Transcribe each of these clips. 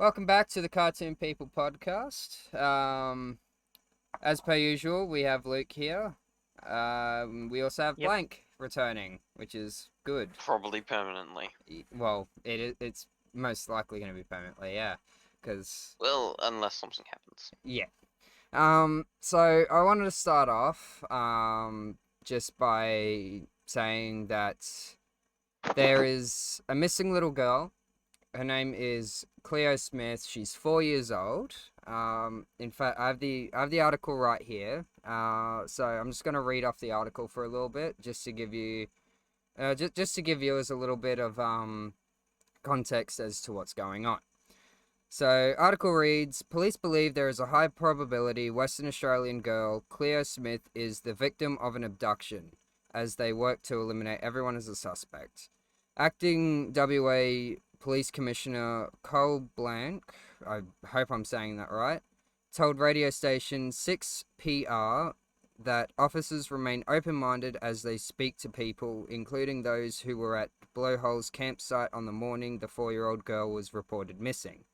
Welcome back to the Cartoon People podcast. As per usual, we have Luke here. We also have Yep. Blank returning, which is good. Probably permanently. Well, it's most likely going to be permanently, yeah. Because, Well, unless something happens. yeah. So I wanted to start off, just by saying that there is a missing little girl. Her name is Cleo Smith. She's 4 years old. In fact, I have the article right here. So I'm just gonna read off the article for a little bit, just to give you, just to give viewers a little bit of context as to what's going on. So, article reads: Police believe there is a high probability Western Australian girl Cleo Smith is the victim of an abduction, as they work to eliminate everyone as a suspect. Acting WA Police Commissioner Cole Blank, I hope I'm saying that right, told radio station 6PR that officers remain open-minded as they speak to people, including those who were at Blowhole's campsite on the morning the 4-year-old girl was reported missing.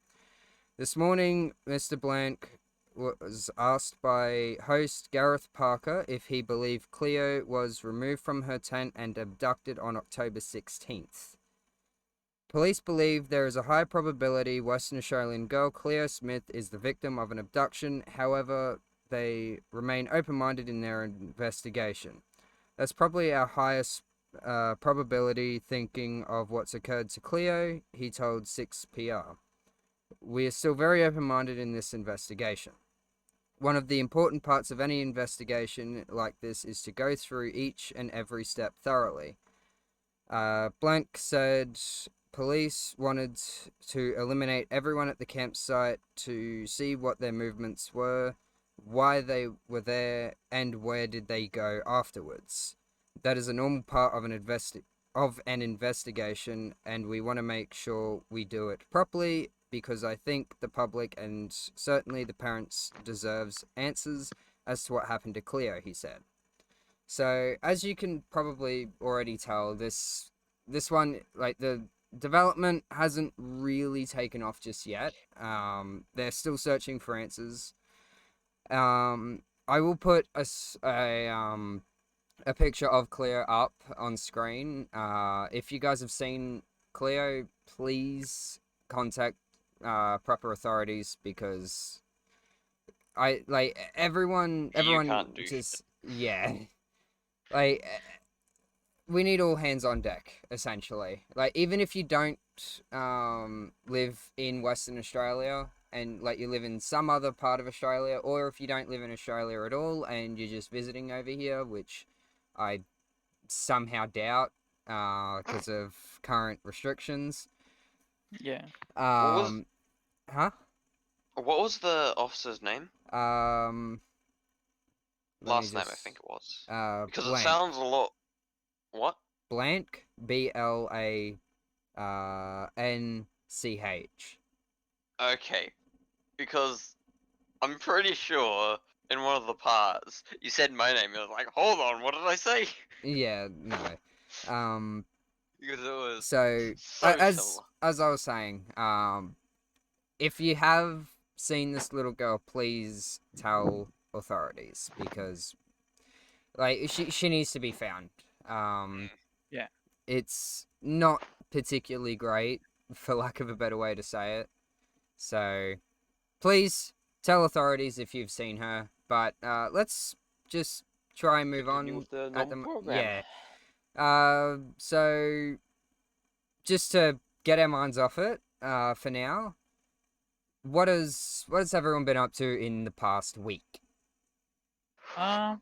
This morning, Mr. Blank was asked by host Gareth Parker if he believed Cleo was removed from her tent and abducted on October 16th. Police believe there is a high probability Western Australian girl Cleo Smith is the victim of an abduction. However, they remain open-minded in their investigation. That's probably our highest probability thinking of what's occurred to Cleo, he told 6PR. We are still very open-minded in this investigation. One of the important parts of any investigation like this is to go through each and every step thoroughly. Blank said police wanted to eliminate everyone at the campsite to see what their movements were, why they were there, and where did they go afterwards. That is a normal part of an investigation, and we want to make sure we do it properly, because I think the public and certainly the parents deserves answers as to what happened to Cleo, he said. So, as you can probably already tell, this one, like, the development hasn't really taken off just yet. They're still searching for answers. I will put a picture of Cleo up on screen. If you guys have seen Cleo, please contact proper authorities, because everyone can't do just yeah, like, we need all hands on deck, essentially. Like, even if you don't live in Western Australia, and like you live in some other part of Australia, or if you don't live in Australia at all and you're just visiting over here, which I somehow doubt because of current restrictions. Yeah. Huh? What was the officer's name? Last name, I think it was. Because Blank. it sounds a lot. What? Blank, BLANCH. Okay. Because I'm pretty sure in one of the parts you said my name. I was like, hold on, what did I say? Yeah, no. Because it was So similar. as I was saying, if you have seen this little girl, please tell authorities, because like she needs to be found. Yeah. It's not particularly great, for lack of a better way to say it. So please tell authorities if you've seen her. But let's just try and move Continue on with the at the normal program. yeah. So just to get our minds off it, for now, what has everyone been up to in the past week? Not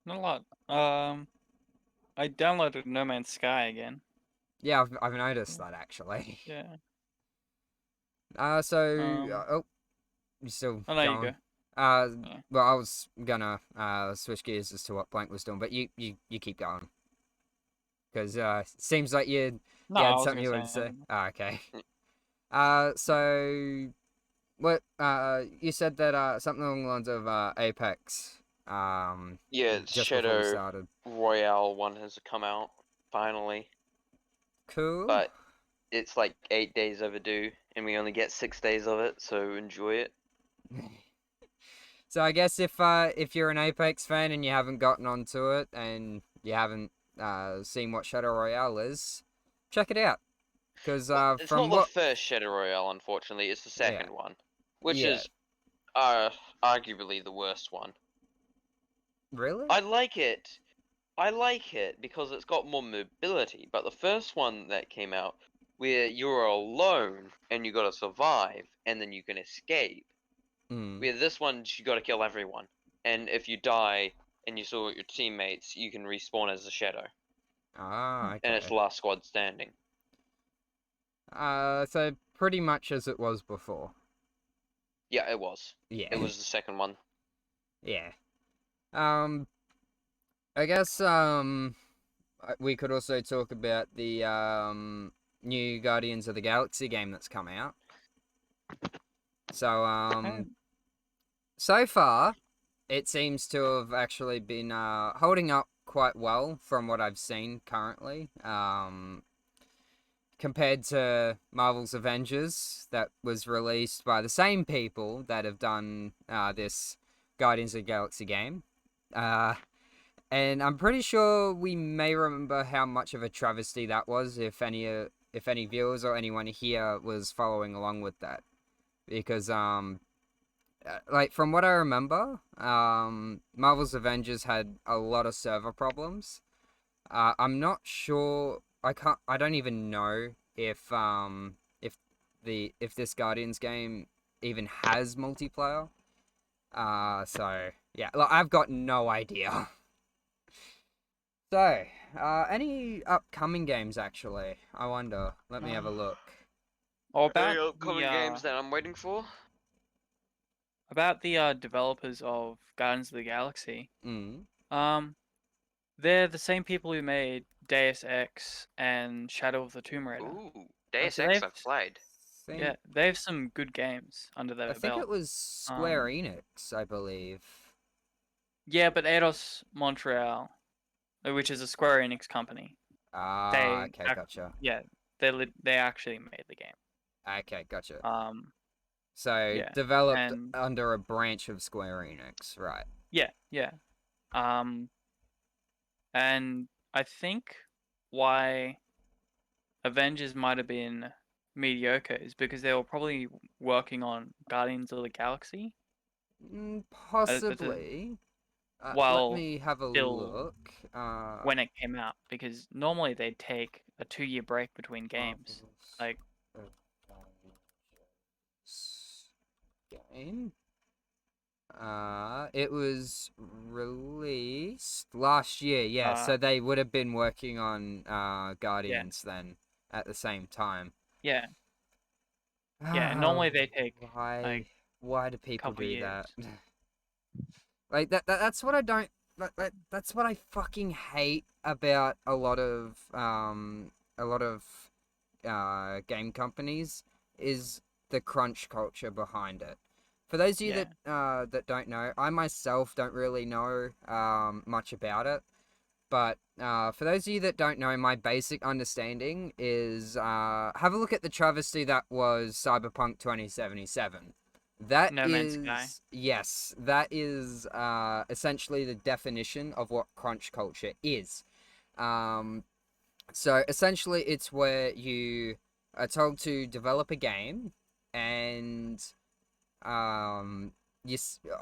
a lot. I downloaded No Man's Sky again. Yeah, I've noticed that, actually. Yeah. So Um. oh, you still Oh, there you going? go. Yeah. Well, I was gonna switch gears as to what Blank was doing, but you keep going, because seems like you No, I had was something gonna you say. wanted to say. Okay. Mm. So what? You said that something along the lines of Apex. Yeah, it's Just before we Shadow started. Royale one has come out finally. Cool. But it's like 8 days overdue, and we only get 6 days of it, so enjoy it. So I guess if you're an Apex fan and you haven't gotten onto it and you haven't seen what Shadow Royale is, check it out. Because Well, it's from not the what first Shadow Royale, unfortunately. It's the second one, which yeah, is arguably the worst one. really? I like it. I like it because it's got more mobility. But the first one that came out, where you're alone and you gotta survive, and then you can escape. Mm. Where this one, you gotta kill everyone, and if you die and you saw your teammates, you can respawn as a shadow, Ah, and it's okay. last squad standing. So pretty much as it was before. Yeah, it was. Yeah. It was the second one. Yeah. I guess we could also talk about the new Guardians of the Galaxy game that's come out. So so far it seems to have actually been holding up quite well from what I've seen currently. Compared to Marvel's Avengers that was released by the same people that have done this Guardians of the Galaxy game. And I'm pretty sure we may remember how much of a travesty that was if any viewers or anyone here was following along with that. Because like from what I remember, Marvel's Avengers had a lot of server problems. I'm not sure. I don't even know if if this Guardians game even has multiplayer. So yeah, like, I've got no idea. So, any upcoming games actually? I wonder. Let me have a look. Or Any about upcoming games that I'm waiting for? the developers of Guardians of the Galaxy. Mm. They're the same people who made Deus Ex and Shadow of the Tomb Raider. Ooh, Deus So Ex they've I've played. yeah, they have some good games under their I think it belt. was Square Enix, I believe. Yeah, but Eidos Montreal, which is a Square Enix company, Ah, okay, gotcha. yeah, they actually made the game. Okay, gotcha. So Yeah, developed and under a branch of Square Enix, right? yeah. Um, and I think why Avengers might have been mediocre is because they were probably working on Guardians of the Galaxy as a, Possibly. Let while me have a still look. when it came out, because normally they'd take a 2-year break between games. Marvel's Like, Avengers game. It was released last year. Yeah, so they would have been working on Guardians then at the same time. yeah, normally they take Why? like Why do a people couple do years. that? Like that's what I don't. That's what I fucking hate about a lot of game companies is the crunch culture behind it. For those of you Yeah, that don't know, I myself don't really know much about it. But for those of you that don't know, my basic understanding is have a look at the travesty that was Cyberpunk 2077. That No Man's Sky. is, yes, that is essentially the definition of what crunch culture is. So essentially, it's where you are told to develop a game, and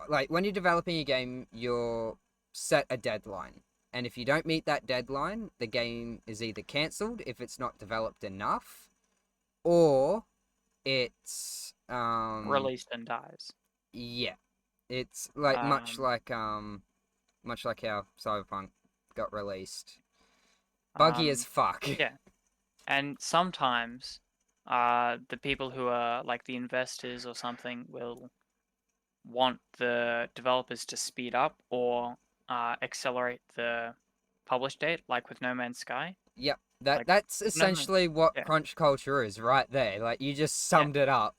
like when you're developing a game, you're set a deadline, and if you don't meet that deadline, the game is either cancelled if it's not developed enough, or it's Released and dies. yeah, it's like Um, much like how Cyberpunk got released. Buggy as fuck. yeah, and sometimes the people who are like the investors or something will want the developers to speed up or accelerate the publish date, like with No Man's Sky. Yep. Like That's No Man, essentially what yeah, crunch culture is right there. Like you just yeah, summed it up.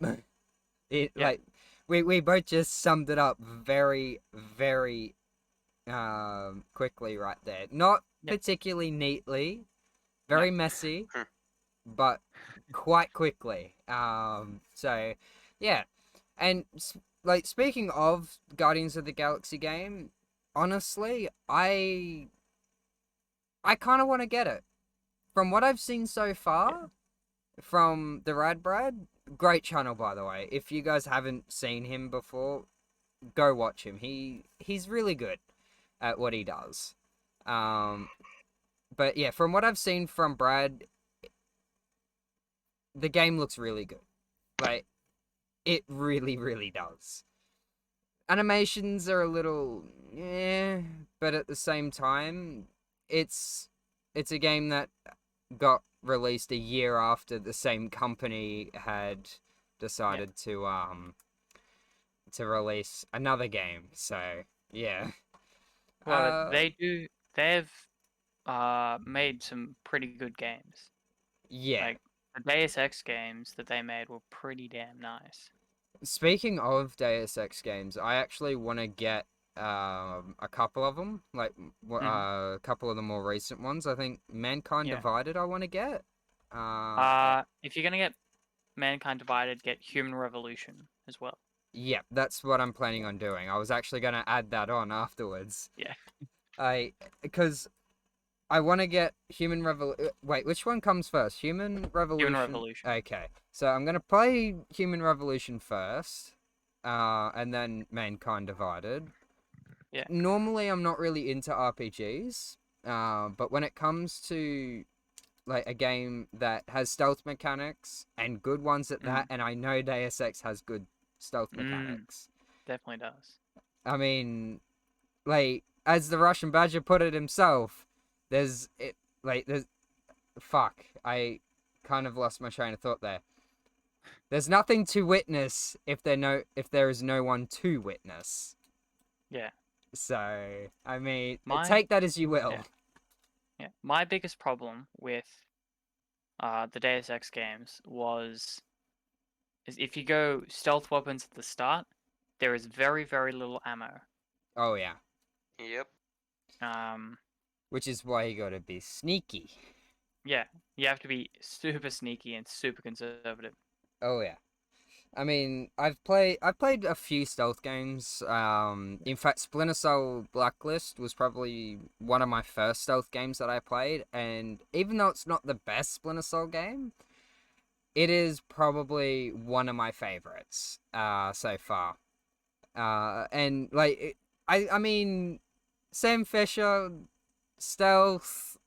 yeah, Like we both just summed it up very very quickly right there. Not yeah, particularly neatly. no, Very messy, but quite quickly. So yeah, and like speaking of Guardians of the Galaxy game, honestly, I kind of want to get it. From what I've seen so far, from the Rad Brad, great channel by the way. If you guys haven't seen him before, go watch him. He's really good at what he does. But yeah, from what I've seen from Brad, the game looks really good. Like, it really, really does. Animations are a little, but at the same time, it's it's a game that got released a year after the same company had decided to release another game. So yeah, Well, uh, they've made some pretty good games. yeah. Like the Deus Ex games that they made were pretty damn nice. Speaking of Deus Ex games, I actually want to get a couple of them, like Hmm. a couple of the more recent ones. I think Mankind Yeah. Divided. I want to get. Uh, If you're gonna get Mankind Divided, get Human Revolution as well. yeah, that's what I'm planning on doing. I was actually gonna add that on afterwards. Yeah. Because I want to get Human Revolution. Wait, which one comes first? Human Revolution. Human Revolution. Okay, so I'm gonna play Human Revolution first, and then Mankind Divided. Yeah. Normally, I'm not really into RPGs, but when it comes to like a game that has stealth mechanics and good ones at that, and I know Deus Ex has good stealth mechanics. Definitely does. I mean, like as the Russian Badger put it himself, there's fuck. I kind of lost my train of thought there. There's nothing to witness if there is no one to witness. Yeah. So I mean, My take that as you will. yeah. My biggest problem with the Deus Ex games is if you go stealth weapons at the start, there is very, very little ammo. Oh yeah, Yep. which is why you gotta be sneaky. Yeah, you have to be super sneaky and super conservative. Oh yeah. I mean, I've played a few stealth games. In fact, Splinter Cell Blacklist was probably one of my first stealth games that I played, and even though it's not the best Splinter Cell game, it is probably one of my favorites so far. And like I mean, Sam Fisher stealth,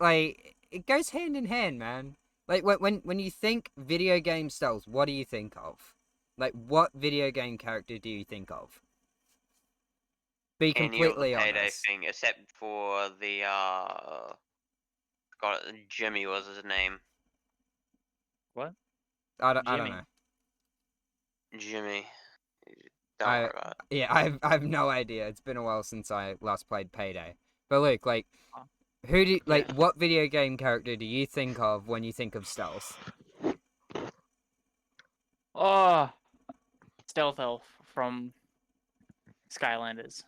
like it goes hand in hand, man. Like when you think video game stealth, what do you think of? Like what video game character do you think of? Be Any of the completely payday honest. thing, except for the got it. Jimmy was his name. What? I don't Jimmy. know. Jimmy. Don't I worry about it. yeah, I have no idea. It's been a while since I last played Payday. But Luke, like Oh, who do like yeah. what video game character do you think of when you think of stealth? Oh, Stealth Elf from Skylanders.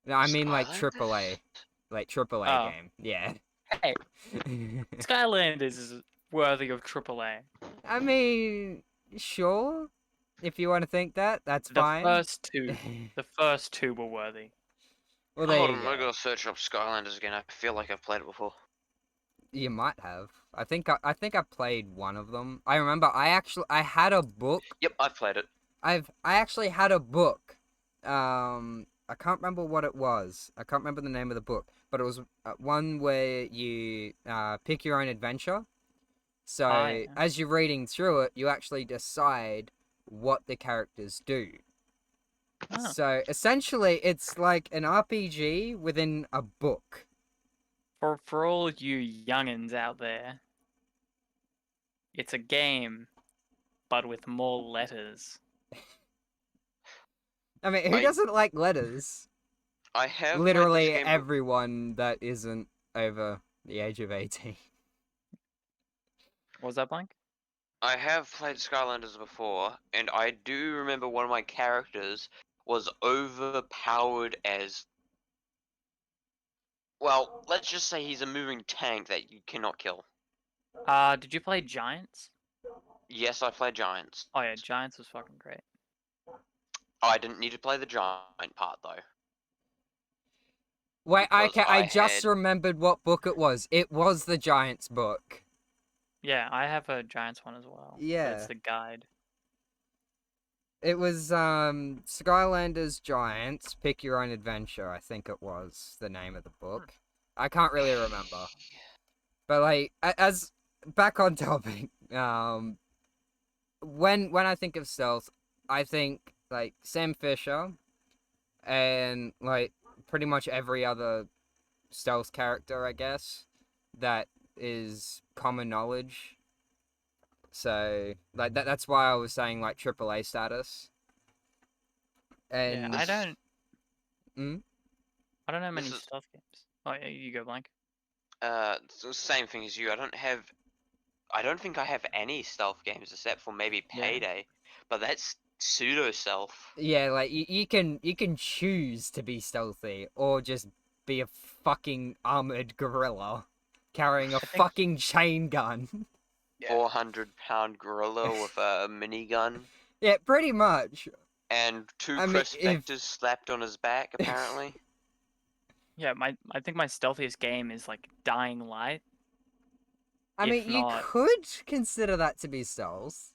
No, I mean like Skylanders? AAA Oh, game. Yeah. hey, Skylanders is worthy of AAA. I mean, sure. If you want to think that, that's The fine. first two, the first two were worthy. Well, there Hold you on, I go. gotta search up Skylanders again. I feel like I've played it before. You might have. I think I played one of them. I remember I had a book. Yep, I've played it. I actually had a book. I can't remember what it was. I can't remember the name of the book, but it was one where you pick your own adventure. So Yeah. as you're reading through it, you actually decide what the characters do. Oh, So essentially, it's like an RPG within a book. for all you youngins out there, it's a game, but with more letters. I mean, who I doesn't like letters? I have played this Literally game. everyone that isn't over the age of 18. Was that blank? I have played Skylanders before, and I do remember one of my characters was overpowered as Well, let's just say he's a moving tank that you cannot kill. Did you play Giants? Yes, I played Giants. Oh yeah, Giants was fucking great. I didn't need to play the giant part though. Wait, Because I I just had remembered what book it was. It was the Giants book. Yeah, I have a Giants one as well. But Yeah. it's the guide. It was Skylanders Giants Pick Your Own Adventure, I think it was the name of the book. I can't really remember. But like as back on topic, when I think of stealth, I think like Sam Fisher and like pretty much every other stealth character, I guess, that is common knowledge. So like that's why I was saying like AAA status. And Yeah, Mm? I don't know This many is stealth games. Oh yeah, you go blank. it's the same thing as you. I don't think I have any stealth games except for maybe Yeah. Payday, but that's pseudo stealth. Yeah, like you can choose to be stealthy or just be a fucking armored gorilla carrying a I think fucking chain gun. 400-pound gorilla with a minigun Yeah, pretty much. and two I mean, if prospectors slapped on his back. Apparently, yeah, I think my stealthiest game is like Dying Light. I mean, If you not, could consider that to be stealth.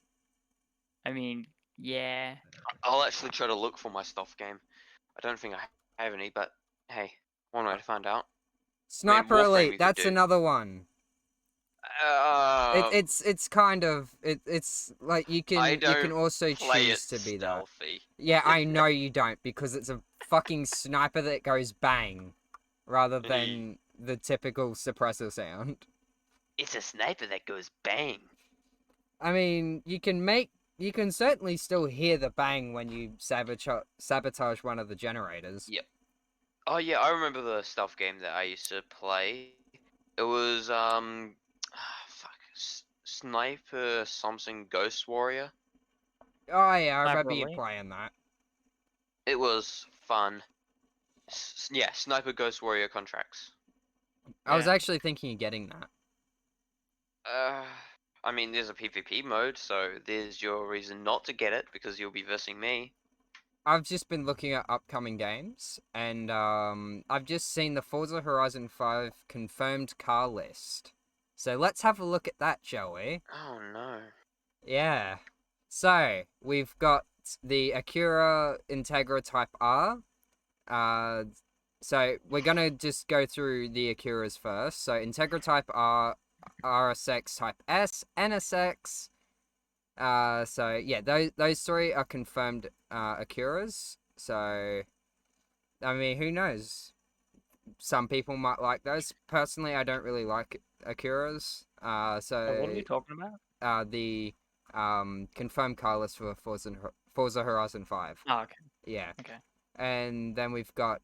I mean, yeah. I'll actually try to look for my stealth game. I don't think I have any, but hey, one way to find out. Sniper Warframe Elite, you could that's do. another one. Um, It's kind of it's like I you can don't also play choose it to be that. stealthy. Yeah, I know you don't because it's a fucking sniper that goes bang rather than the typical suppressor sound. It's a sniper that goes bang. I mean, you can certainly still hear the bang when you sabotage one of the generators. Yep. Oh yeah, I remember the stealth game that I used to play. It was fuck, Sniper something Ghost Warrior. Oh yeah, I Sniper remember you Elite. playing that. It was fun. Yeah, Sniper Ghost Warrior contracts. I was Yeah. actually thinking of getting that. Uh, I mean, there's a PvP mode, so there's your reason not to get it because you'll be versing me. I've just been looking at upcoming games, and I've just seen the Forza Horizon 5 confirmed car list. So let's have a look at that, shall we? Oh no. Yeah. So we've got the Acura Integra Type R. So we're gonna just go through the Acuras first. So Integra Type R, RSX Type S, NSX. So yeah, those three are confirmed Acuras. So I mean, who knows? Some people might like those. Personally, I don't really like Acuras. What are we talking about? The confirmed car list for Forza Horizon 5. Oh, okay. Yeah. Okay. And then we've got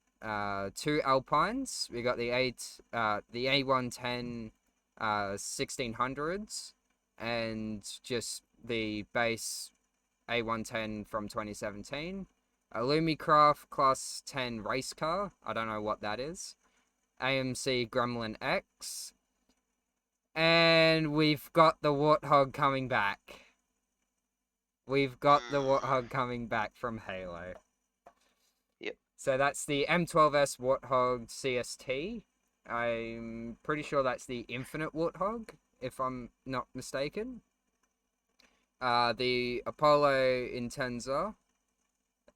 two Alpines. We got the the A110 1600s and just the base A110 from 2017. A Lumicraft Class 10 race car. I don't know what that is. AMC Gremlin X. And we've got the Warthog coming back. We've got the Warthog coming back from Halo. Yep. So that's the M12S Warthog CST. I'm pretty sure that's the Infinite Warthog, if I'm not mistaken. The Apollo Intensa.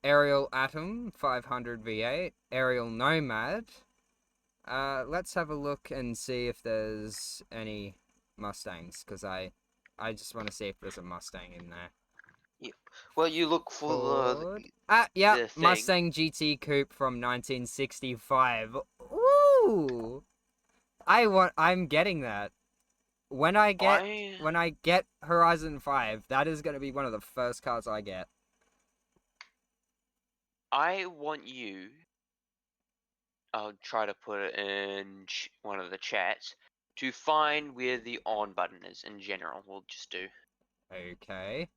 Aerial Atom 500 V8. Aerial Nomad. Let's have a look and see if there's any Mustangs, because I just want to see if there's a Mustang in there. Well, you look for Ford. Yeah, the thing. Mustang GT Coupe from 1965. Ooh, I'm getting that. When I get Horizon 5, that is going to be one of the first cars I get. I want you. I'll try to put it in one of the chats to find where the on button is in general. We'll just do. Okay.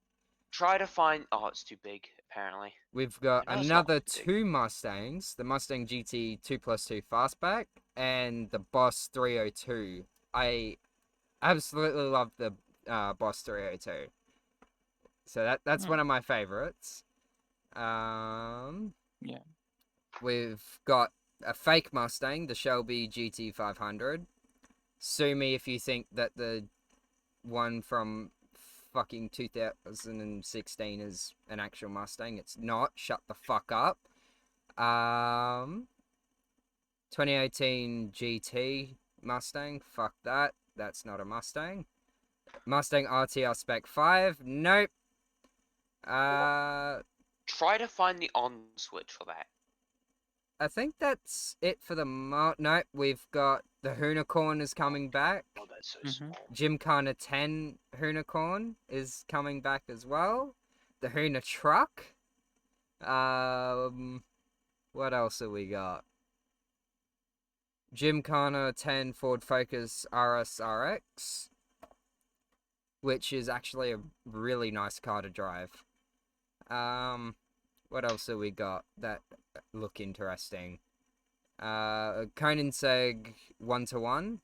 Try to find. Oh, it's too big. Apparently. We've got No, it's not another too big. two Mustangs. The Mustang GT 2+2 Fastback and the Boss 302. I absolutely love the Boss 302. So that's one of my favorites. Yeah. We've got a fake Mustang, the Shelby GT500. Sue me if you think that the one from fucking 2016 is an actual Mustang. It's not. Shut the fuck up. 2018 GT Mustang. Fuck that. That's not a Mustang. Mustang RTR Spec 5. Nope. Try to find the on switch for that. I think that's it for the nope. We've got the Hoonicorn is coming back. Oh, that's so Mhm. small. Gymkhana 10 Hoonicorn is coming back as well. The Hoona Truck. What else have we got? Gymkhana 10 Ford Focus RSRX, which is actually a really nice car to drive. What else have we got that look interesting? Koenigsegg 1-to-1,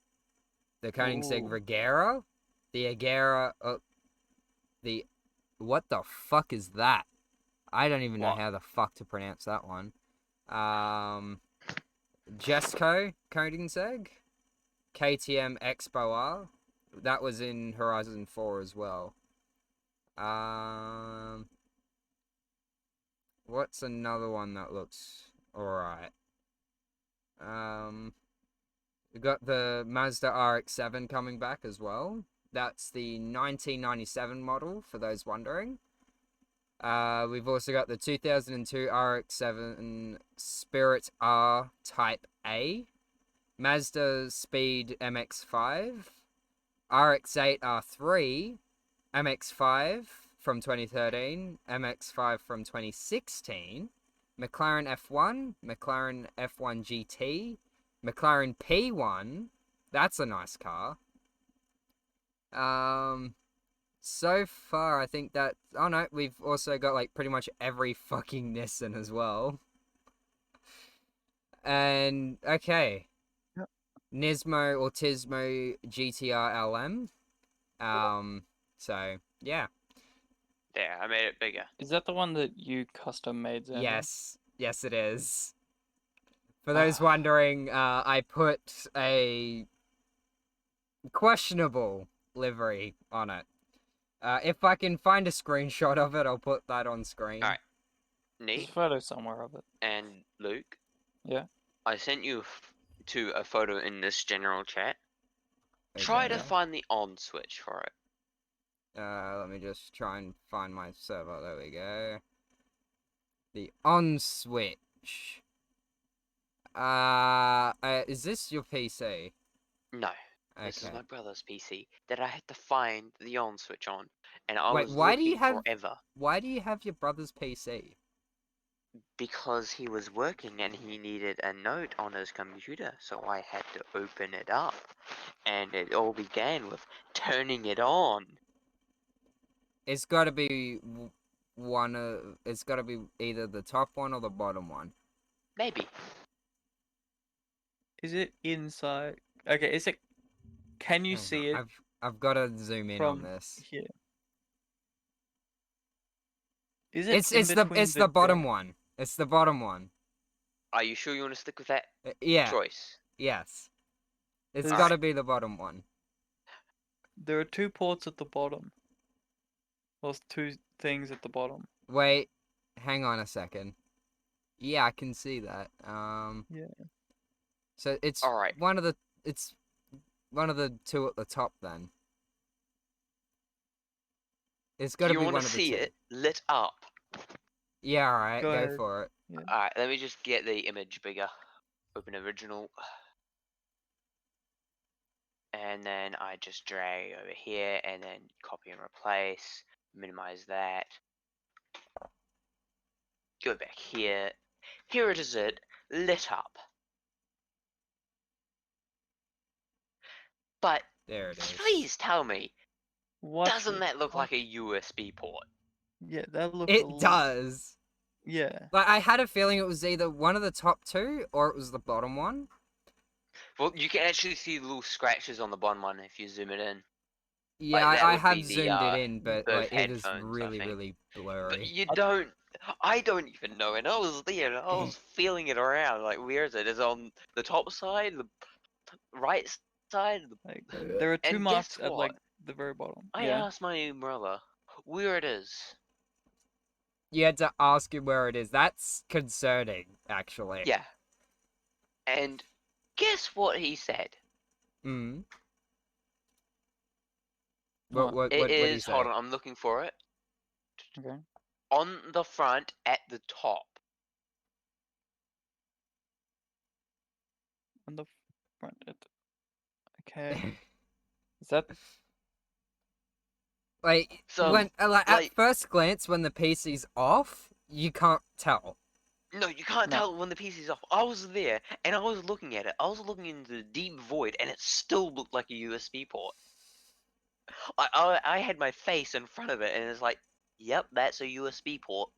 the Koenigsegg Ooh. Regera, the Agera, what the fuck is that? I don't even know What? how the fuck to pronounce that one. Jesco Koenigsegg, KTM Expo R, that was in Horizon 4 as well. What's another one that looks alright? We got the Mazda RX-7 coming back as well. That's the 1997 model, for those wondering. We've also got the 2002 RX-7 Spirit R Type A, Mazda Speed MX-5, RX-8 R3, MX-5 from 2013, MX-5 from 2016, McLaren F1, McLaren F1 GT, McLaren P1. That's a nice car. So far, I think that... Oh, no, we've also got, like, pretty much every fucking Nissan as well. And, okay. Yep. Nismo or Tismo GTR LM. So, yeah. There, I made it bigger. Is that the one that you custom made, Xander? Yes. Yes, it is. For those wondering, I put a questionable livery on it. If I can find a screenshot of it, I'll put that on screen. Alright. There's a Nate photo somewhere of it. and Luke. Yeah. I sent you to a photo in this general chat. Try to Okay. find the on switch for it. Let me just try and find my server. There we go. The on switch. Is this your PC? No. Okay. This is my brother's PC that I had to find the on switch on, and I Wait, was why do looking you have- forever Why do you have your brother's PC? because he was working and he needed a note on his computer, so I had to open it up, and it all began with turning it on. It's got to be one of. It's got to be either the top one or the bottom one. Maybe. Is it inside? Okay, is it... Can you Hang see on, it I've got to zoom in on from this. here? Is it It's in it's between the bottom deck? one. It's the bottom one. Are you sure you want to stick with that Yeah. choice? Yes. It's There's- got to be the bottom one. There are two ports at the bottom. Well, two things at the bottom. Wait, hang on a second. Yeah, I can see that. Yeah. So it's Alright. one of the two at the top then. It's got Do to you be want one to of the see two. it lit up? Yeah, all right, Go go ahead. for it. Alright, let me just get the image bigger. Open original. And then I just drag over here and then copy and replace. Minimize that. Go back here. Here it is, lit up. But There it is. please tell me, What? doesn't that look like a USB port? Yeah, that looks. It does. Yeah. Like I had a feeling it was either one of the top two or it was the bottom one. Well, you can actually see little scratches on the bottom one if you zoom it in. Yeah, Like that I would be have the zoomed it in, but those like it is headphones, I really, think. really But blurry. you don't. I don't even know, and I was there, and I was feeling it around. Like, where is it? Is it on the top side, the right side? Like there are two And guess marks at what? like the very bottom. I Yeah. asked my brother where it is, You had to ask him where it is. That's concerning, actually. yeah, and guess what he said? Mm. What? What It did he is. Hold say? on, I'm looking for it. Okay. On the front, at the top. On the front. Okay. Is that? Like So, when like at like, first glance when the PC's off, you can't tell. no, you can't No. tell when the PC's off. I was there, and I was looking at it. I was looking into the deep void, and it still looked like a USB port. I had my face in front of it, and it's like, yep, that's a USB port.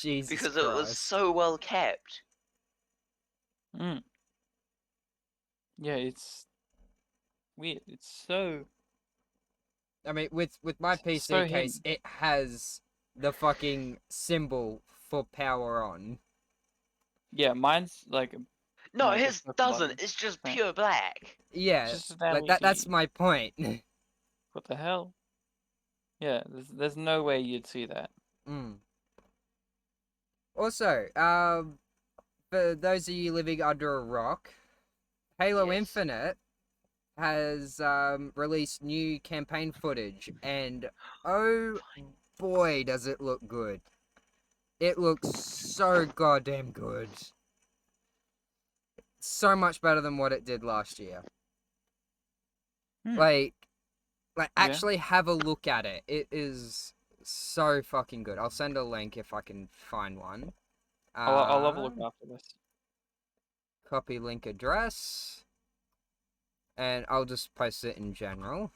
Jesus Because it was Christ. so well kept. Mm. Yeah, it's weird. It's so I mean, with my so PC case, hidden. it has the fucking symbol for power on. Yeah, mine's like No, a his circle doesn't. button. It's just Right. pure black. It's Yeah, just an like that's LED. my point. What the hell? Yeah, there's no way you'd see that. Mm. Also, for those of you living under a rock, Halo Yes. Infinite has released new campaign footage, and oh boy, does it look good! It looks so goddamn good. So much better than what it did last year. Hmm. Like Yeah. actually have a look at it. It is so fucking good. I'll send a link if I can find one. I'll have a look after this. Copy link address, and I'll just post it in general.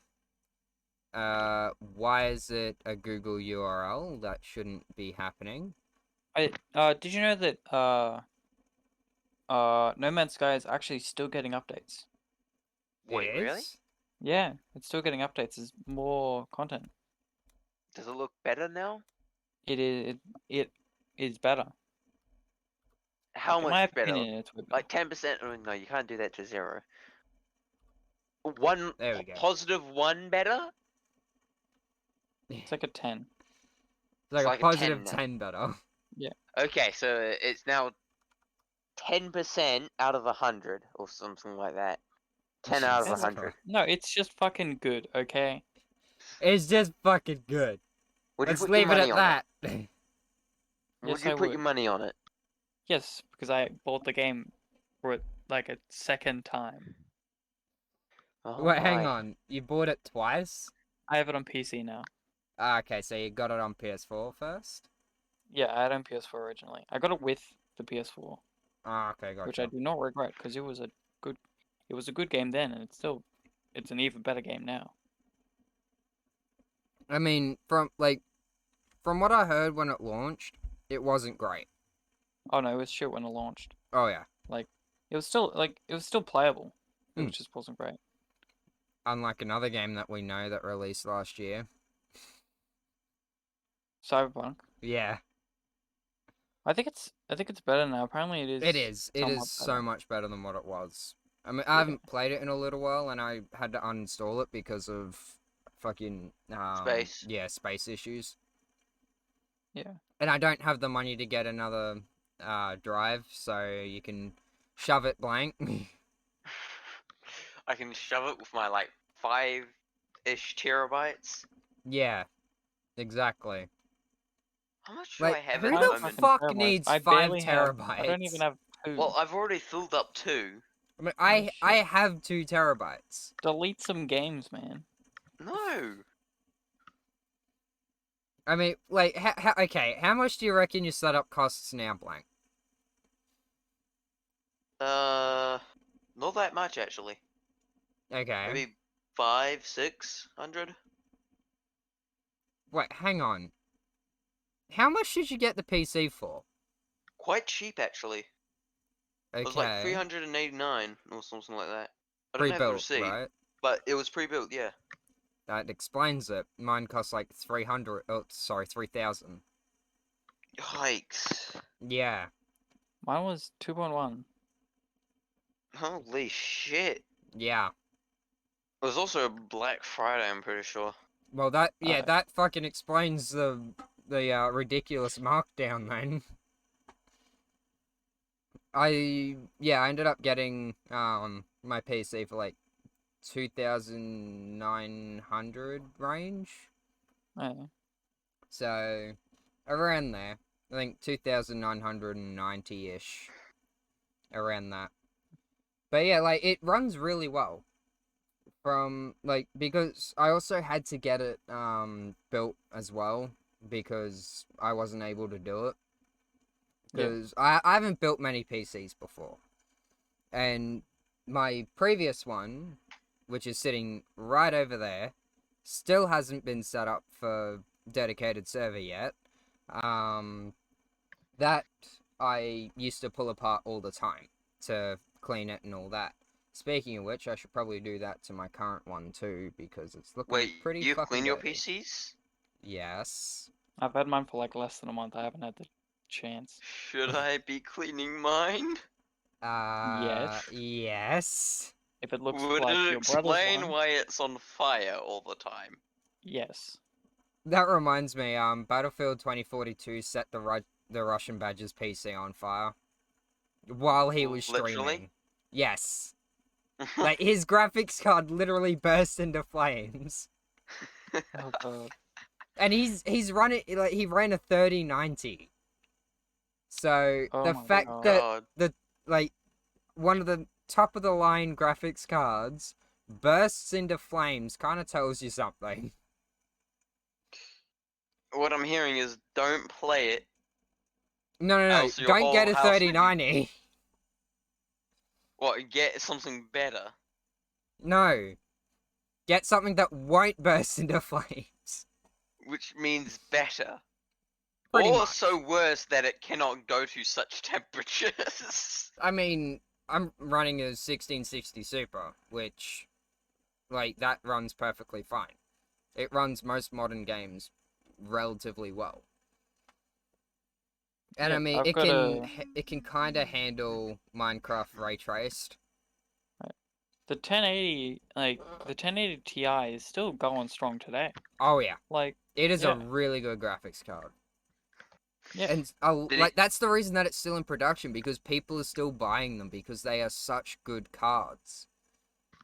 Why is it a Google URL? That shouldn't be happening. Did you know that No Man's Sky is actually still getting updates? It Wait, really? is? Yeah, it's still getting updates. There's more content. Does it look better now? It is better. How Like, in my much better? opinion, it's way better. Like 10%? Oh, no, you can't do that to 0. One There we go. positive 1 better? It's like a 10. It's like It's a like a positive 10 now. 10 better. Okay, so it's now 10% out of 100 or something like that. 10 out of Jesus 100. Christ. No, it's just fucking good, okay? It's just fucking good. Would you Let's put your leave it money at on that. it? Yes, Would you I put would. your money on it? Yes, because I bought the game for it like a second time. Oh Wait, hang my. on. You bought it twice? I have it on PC now. Okay, so you got it on PS4 first? Yeah, I had it on PS4 originally. I got it with the PS4, Okay, which I gotcha. do not regret because it was a good game then, and it's an even better game now. I mean, from what I heard when it launched, it wasn't great. Oh no, it was shit when it launched. Oh yeah. It was still playable. It Hmm. just wasn't great. Unlike another game that we know that released last year. Cyberpunk. Yeah. I think it's better now. Apparently, it is. It is. It somewhat is so better. much better than what it was. I mean, I Yeah. haven't played it in a little while, and I had to uninstall it because of fucking Space. yeah, space issues. Yeah. And I don't have the money to get another drive, so you can shove it blank. I can shove it with my like 5-ish terabytes. Yeah, exactly. How much do I Like, have who at the the moment? fuck Terabytes. needs I 5 barely have. I don't even terabytes? have 2. Well, I've already filled up 2. I mean, Oh, I shit. have 2 terabytes. Delete some games, man. No. I mean, like, okay, how much do you reckon your setup costs now, blank? Not that much actually. Okay. Maybe 500-600. Wait, hang on. How much did you get the PC for? Quite cheap actually. It was like Okay. 389 or something like that. I don't have the Pre-built, receipt, right? but it was pre-built, yeah. That explains it. Mine costs like 300. Oh, sorry, 3,000. Yikes. Yeah. Mine was 2.1. Holy shit. Yeah. It was also a Black Friday, I'm pretty sure. Well, Uh, that fucking explains the ridiculous markdown then. I ended up getting my PC for like 2,900 range. yeah. So around there. I think 2,990-ish. Around that. But yeah, like it runs really well. From like because I also had to get it built as well because I wasn't able to do it. Yeah. Because I haven't built many PCs before. And my previous one, which is sitting right over there, still hasn't been set up for dedicated server yet. That I used to pull apart all the time to clean it and all that. Speaking of which, I should probably do that to my current one too because it's looking Wait, pretty you fucking clean your dirty. PCs? Yes. I've had mine for like less than a month. I haven't had the chance. Should I be cleaning mine? Yes. Yes. If it looks Would like it your brother's explain one, why it's on fire all the time? yes. That reminds me, Battlefield 2042 set the Russian Badger's PC on fire while he was Literally? streaming. Yes. Like, his graphics card literally burst into flames. Oh god. And he's running, like, he ran a 3090. So, Oh the my fact God. that, God. like, one of the top of the line graphics cards bursts into flames kind of tells you something. What I'm hearing is don't play it, No, else your don't get whole a house will be... 3090. What, get something better? No. Get something that won't burst into flames. Which means better. Pretty Or much. so worse that it cannot go to such temperatures. I mean, I'm running a 1660 Super, which, like, that runs perfectly fine. It runs most modern games relatively well. And Yeah, I mean, I've it got can kind of handle Minecraft ray traced. the 1080, like the 1080 Ti is still going strong today. Oh yeah, Like, it is yeah. a really good graphics card. Yeah. And Did like that's the reason that it's still in production because people are still buying them because they are such good cards.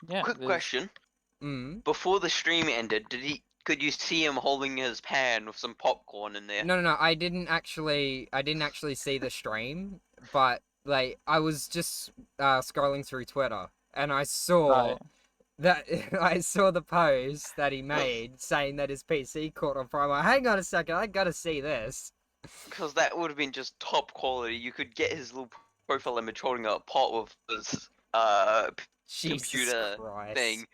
Yeah. Quick question. Mm. Before the stream ended, could you see him holding his pan with some popcorn in there? No. I didn't actually see the stream, but like I was just scrolling through Twitter and I saw Right. that I saw the post that he made saying that his PC caught on fire. I'm like, hang on a second, I gotta see this. Because that would have been just top quality. You could get his little profile image holding a pot with his Jesus computer Christ. thing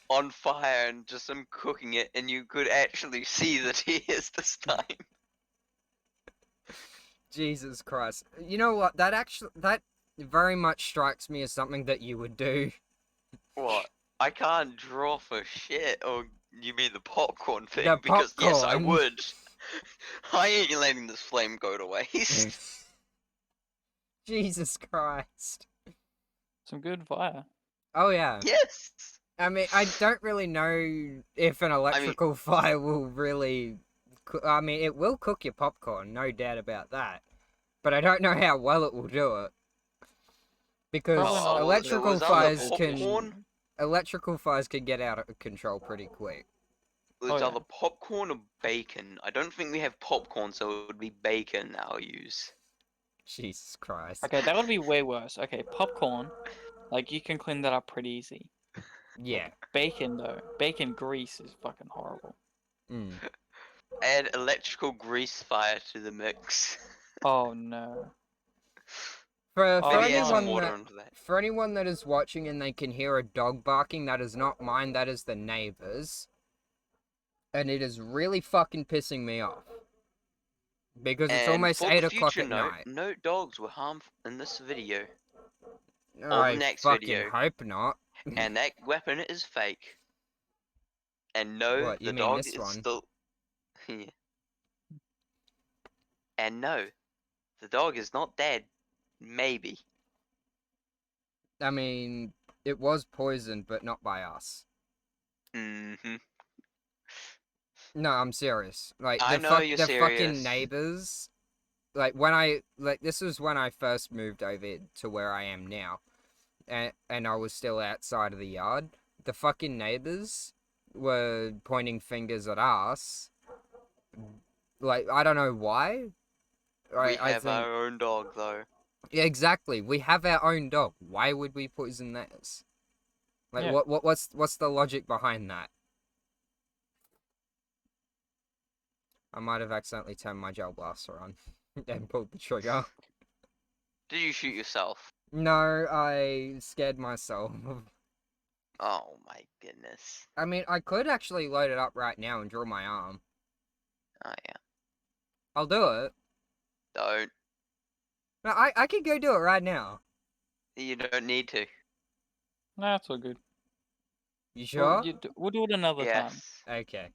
on fire and just him cooking it, and you could actually see that he is this time. Jesus Christ. You know what? That very much strikes me as something that you would do. What? I can't draw for shit. Or you mean the popcorn thing? The Because yes, I popcorn. would. I ain't letting this flame go to waste. Jesus Christ. Some good fire. Oh yeah. Yes. I mean, I don't really know if an electrical fire will really... I mean, it will cook your popcorn, no doubt about that. But I don't know how well it will do it. Because Probably not. electrical was that fires the can... popcorn? Electrical fires can get out of control pretty quick. It's Oh, yeah. either popcorn or bacon. I don't think we have popcorn, so it would be bacon I'll use. Jesus Christ. Okay, that would be way worse. Okay, popcorn, like you can clean that up pretty easy. Yeah. Bacon though, bacon grease is fucking horrible. Mm. Add electrical grease fire to the mix. Oh no. For Oh, Maybe add some no. water onto that. For anyone that is watching and they can hear a dog barking, that is not mine, that is the neighbor's. And it is really fucking pissing me off. Because it's And almost for 8 the o'clock future at note, night. no dogs were harmed in this video. or the I next fucking video, hope not. and that weapon is fake. And no, What, you the mean dog this is one? still. Yeah. And no, the dog is not dead. Maybe. I mean, it was poisoned, but not by us. Mm-hmm. No, I'm serious. Like, I know you're the fucking serious. neighbors. Like, this was when I first moved over to where I am now. And I was still outside of the yard. The fucking neighbors were pointing fingers at us. Like, I don't know why. We I have think... our own dog, though. Yeah, exactly. We have our own dog. Why would we poison theirs? Like, Yeah. what's the logic behind that? I might have accidentally turned my gel blaster on and pulled the trigger. Did you shoot yourself? No, I scared myself. Oh my goodness. I mean, I could actually load it up right now and draw my arm. Oh yeah. I'll do it. Don't. No, I could go do it right now. You don't need to. Nah, it's all good. You We'll, sure? we'll do it another time. Yes. Okay.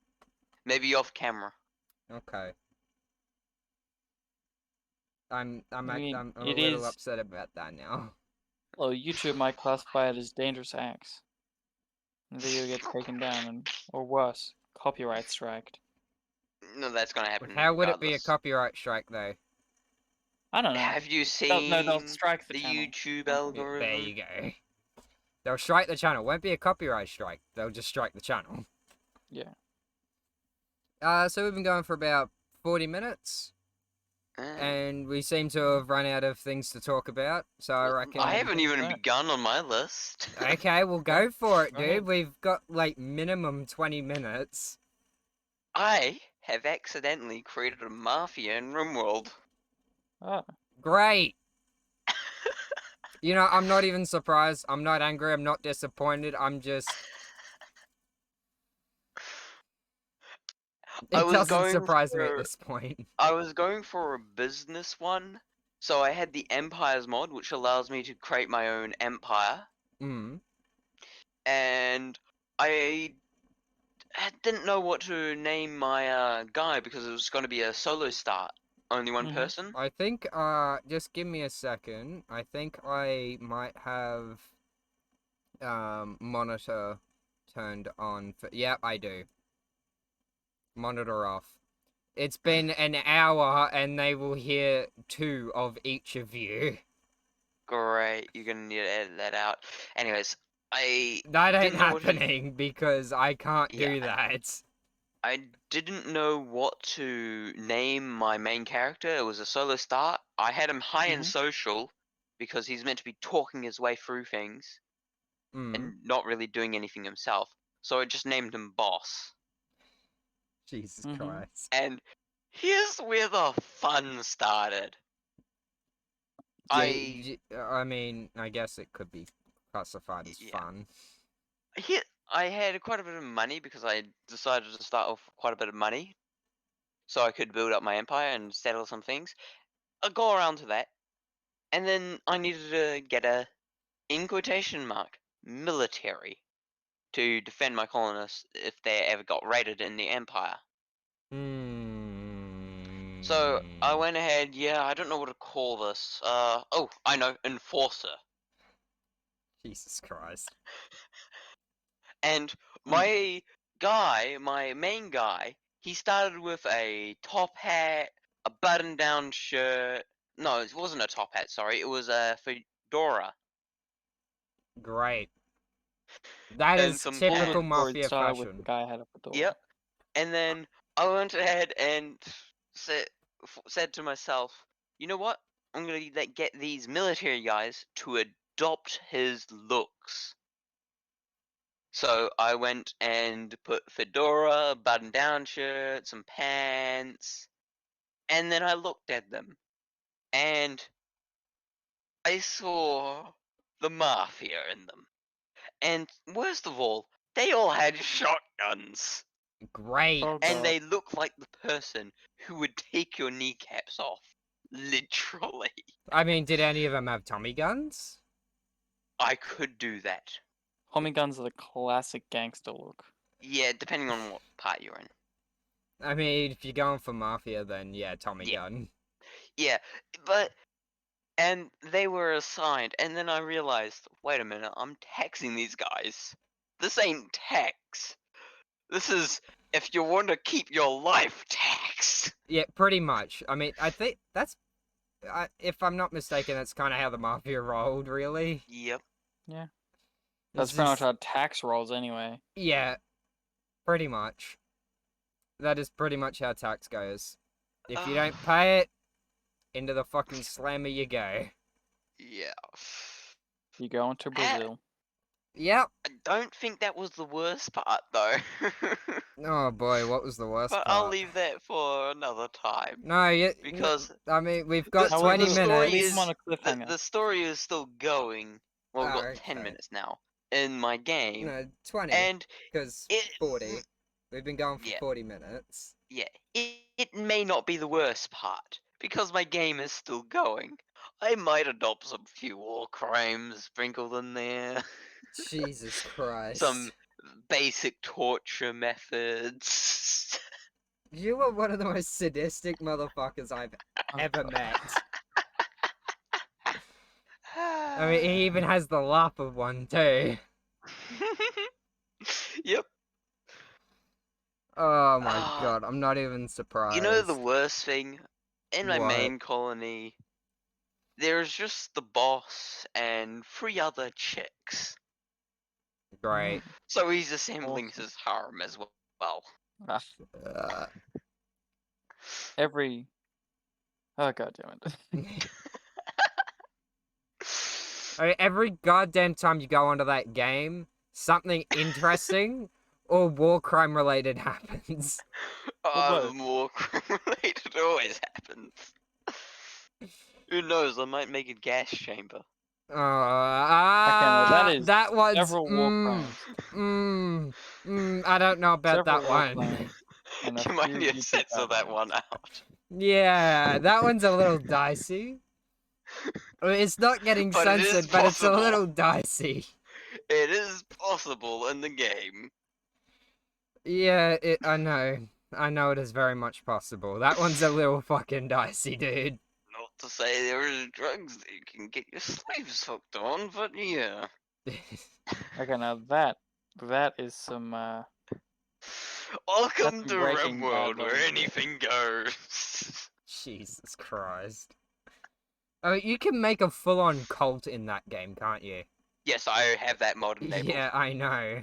Maybe off camera. Okay. I'm I mean, a it little is. upset about that now. Well, YouTube might classify it as dangerous acts. The video gets taken down, or worse, copyright striked. No, that's gonna happen How would it be a regardless. copyright strike though? I don't know. Have you No, they'll seen strike the the channel. YouTube Yeah, algorithm? There you go. They'll strike the channel. Won't be a copyright strike. They'll just strike the channel. Yeah. So we've been going for about 40 minutes. And we seem to have run out of things to talk about. So I reckon... I haven't even Right. begun on my list. Okay, we'll go for it, Go dude. ahead. We've got, like, minimum 20 minutes. I have accidentally created a mafia in RimWorld. Ah, Great! You know, I'm not even surprised. I'm not angry. I'm not disappointed. I'm just... I It was doesn't going surprise me at for this point. I was going for a business one, so I had the Empires mod, which allows me to create my own empire, Mm. and I didn't know what to name my guy because it was going to be a solo start, only one Mhm. person. I think, just give me a second. I think I might have, monitor turned on for... Yep, I do. Monitor off. It's been an hour and they will hear 2 of each of you. Great, you're gonna need to edit that out. Anyways, I That ain't didn't know what to, happening because I can't yeah, do that. I didn't know what to name my main character. It was a solo start. I had him high in Mhm. social because he's meant to be talking his way through things Mm. and not really doing anything himself. So I just named him Boss. Jesus Mhm. Christ. And here's where the fun started. I mean, I guess it could be classified as Yeah. fun. I had quite a bit of money because I decided to start off quite a bit of money so I could build up my empire and settle some things. I'll go around to that. And then I needed to get a, in quotation mark, military to defend my colonists if they ever got raided in the empire. Hmm. So I went ahead, yeah, I don't know what to call this. Oh, I know, enforcer. Jesus Christ. And my guy, my main guy, he started with a top hat, a button-down shirt. No, it wasn't a top hat, sorry. It was a fedora. Great. That And is some typical pants. mafia Start with the fashion. guy had a fedora. Yep. And then I went ahead and said to myself, you know what? I'm gonna get these military guys to adopt his looks. So I went and put fedora, button-down shirt, some pants, and then I looked at them, and I saw the mafia in them. And worst of all, they all had shotguns. Great. Oh, And God. they look like the person who would take your kneecaps off. Literally. I mean, did any of them have Tommy guns? I could do that. Tommy guns are the classic gangster look. Yeah, depending on what part you're in. I mean, if you're going for Mafia, then yeah, Tommy Yeah. gun. Yeah, and they were assigned, and then I realized, wait a minute, I'm taxing these guys. This ain't tax. This is if you want to keep your life taxed. Yeah, pretty much. I mean, I think that's, if I'm not mistaken, that's kind of how the Mafia rolled, really. Yep. Yeah. It's That's pretty much just- how tax rolls anyway. Yeah, pretty much. That is pretty much how tax goes. If you don't pay it, into the fucking slammer you go. Yeah. You go into Brazil. Yep. I don't think that was the worst part, though. Oh boy, what was the worst But part? I'll leave that for another time. No, Because I mean, we've got the- 20 the story minutes. Leave is- him on a cliffhanger. the story is still going. Well, we've Oh, got 10 okay. minutes now in my game. No, 20, And because it 40. We've been going for Yeah. 40 minutes. yeah, it may not be the worst part because my game is still going. I might adopt some few war crimes sprinkled in there, Jesus Christ. some basic torture methods. You are one of the most sadistic motherfuckers I've ever met. I mean, he even has the laugh of one, too. Yep. Oh my Ah, god, I'm not even surprised. You know the worst thing? In my What? main colony, there's just the boss and 3 other chicks. Great. So he's assembling Awesome. his harem as well. Ah, Uh, every. Oh god damn it. I mean, every goddamn time you go onto that game, something interesting or war crime related happens. both. More crime related always happens. Who knows? I might make a gas chamber. that is that one's several war crimes. I don't know about Several that war one. crimes. And a You might few need to YouTube censor that videos. one out. Yeah, that one's a little dicey. I mean, it's not getting But it is censored, but it's a possible. little dicey. It is possible in the game. Yeah, I know. I know it is very much possible. That one's a little fucking dicey, dude. Not to say there is drugs that you can get your slaves hooked on, but yeah. Okay, now that is some Welcome some to Breaking Bad RimWorld, where level. anything goes. Jesus Christ. I mean, you can make a full-on cult in that game, can't you? Yes, I have that mod enabled. Yeah, I know.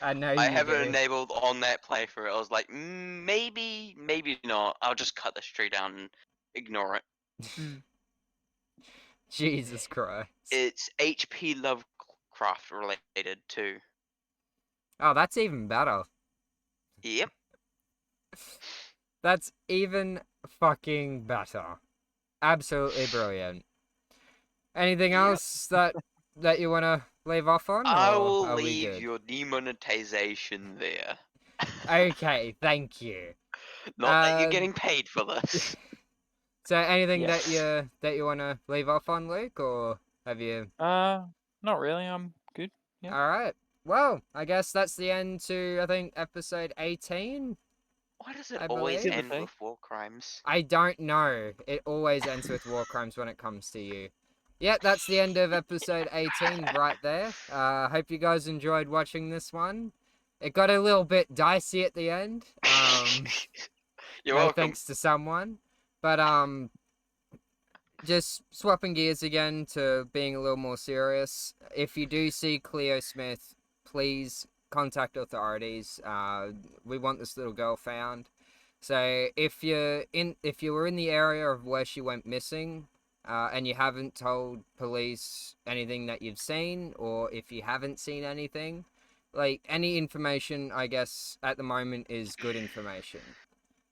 I know I you have it do. enabled on that playthrough. I was like, maybe not. I'll just cut this tree down and ignore it. Jesus Christ. It's HP Lovecraft related too. Oh, that's even better. Yep. That's even fucking better. Absolutely brilliant. Anything Yep. else that you want to leave off on? I or will are we leave good? your demonetization there. Okay, thank you. Not that you're Um, getting paid for this. So anything Yeah. that you want to leave off on, Luke, or have you? Not really. I'm good. Yeah. All right. Well, I guess that's the end to, I think, episode 18. Why does it I always believe. end Okay. with war crimes? I don't know. It always ends with war crimes when it comes to you. Yeah, that's the end of episode 18 right there. Hope you guys enjoyed watching this one. It got a little bit dicey at the end. You're No welcome. thanks to someone. But just swapping gears again to being a little more serious. If you do see Cleo Smith, please contact authorities. We want this little girl found. So if you were in the area of where she went missing, and you haven't told police anything that you've seen, or if you haven't seen anything, like any information, I guess at the moment is good information.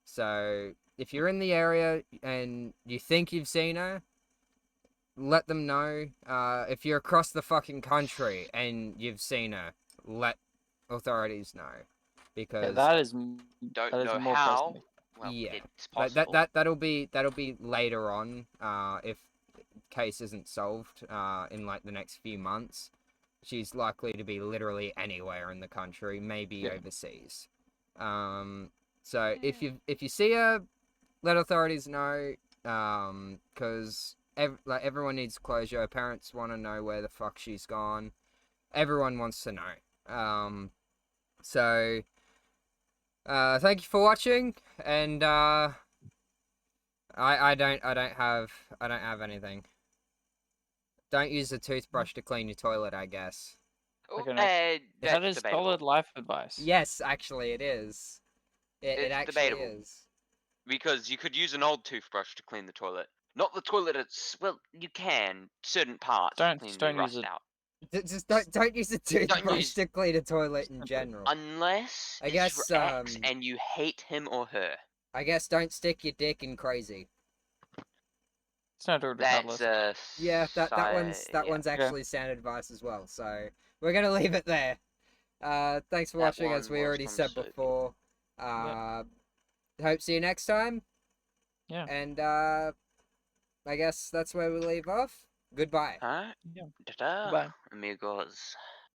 So if you're in the area and you think you've seen her, let them know. If you're across the fucking country and you've seen her, let authorities know, because Yeah, that is Don't that is know more how. pressing. Well, Yeah. it's but possible. that'll be later on. If case isn't solved in like the next few months, she's likely to be literally anywhere in the country, maybe Yeah. overseas. So if you see her, let authorities know, because everyone needs closure. Her parents want to know where the fuck she's gone. Everyone wants to know. So thank you for watching, and I don't have anything. Don't use a toothbrush to clean your toilet, I guess. Okay, next. That That's is debatable. solid life advice. Yes, actually, it is. It It's actually debatable. is. Because you could use an old toothbrush to clean the toilet. Not the toilet, it's... Well, you can. Certain parts to Just clean the don't use rust it. out. Just don't use a toothbrush use- to clean a toilet in general. Unless I it's guess, for X and you hate him or her. I guess don't stick your dick in crazy. It's not That's regardless. Yeah, that one's yeah. actually sound advice as well. So we're gonna leave it there. Thanks for That watching, as one we was already from said Sophie. before. Hope see you next time. Yeah. And I guess that's where we leave off. Goodbye. Huh? Yeah. Ta-da, Bye. amigos.